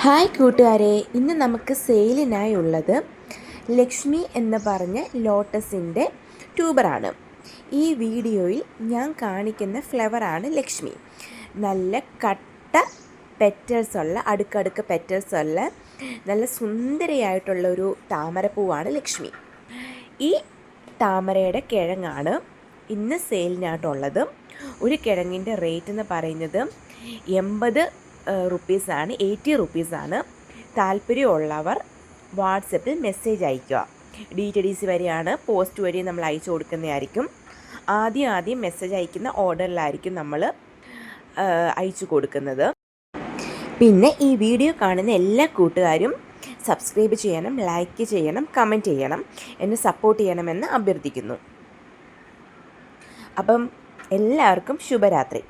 Hi കൂട്ടുകാരെ, ഇന്ന് നമുക്ക് സെയിലിനായി ഉള്ളത് ലക്ഷ്മി എന്ന് പറഞ്ഞ ലോട്ടസിൻ്റെ ട്യൂബറാണ്. ഈ വീഡിയോയിൽ ഞാൻ കാണിക്കുന്ന ഫ്ലവറാണ് ലക്ഷ്മി. നല്ല കട്ട പെറ്റൽസുള്ള അടുക്കടുക്ക് പെറ്റൽസുള്ള നല്ല സുന്ദരിയായിട്ടുള്ളൊരു താമരപ്പൂവാണ് ലക്ഷ്മി. ഈ താമരയുടെ കിഴങ്ങാണ് ഇന്ന് സെയിലിനായിട്ടുള്ളത്. ഒരു കിഴങ്ങിൻ്റെ റേറ്റ് എന്ന് പറയുന്നത് 80 റുപ്പീസാണ്, 80 റുപ്പീസാണ്. താല്പര്യമുള്ളവർ വാട്സപ്പിൽ മെസ്സേജ് അയയ്ക്കുക. DTDC വഴിയാണ്, പോസ്റ്റ് വഴി നമ്മൾ അയച്ചു കൊടുക്കുന്നതായിരിക്കും. ആദ്യം മെസ്സേജ് അയക്കുന്ന ഓർഡറിലായിരിക്കും നമ്മൾ അയച്ചു കൊടുക്കുന്നത്. പിന്നെ ഈ വീഡിയോ കാണുന്ന എല്ലാ കൂട്ടുകാരും സബ്സ്ക്രൈബ് ചെയ്യണം, ലൈക്ക് ചെയ്യണം, കമൻറ്റ് ചെയ്യണം, എന്നെ സപ്പോർട്ട് ചെയ്യണമെന്ന് അഭ്യർത്ഥിക്കുന്നു. അപ്പം എല്ലാവർക്കും ശുഭരാത്രി.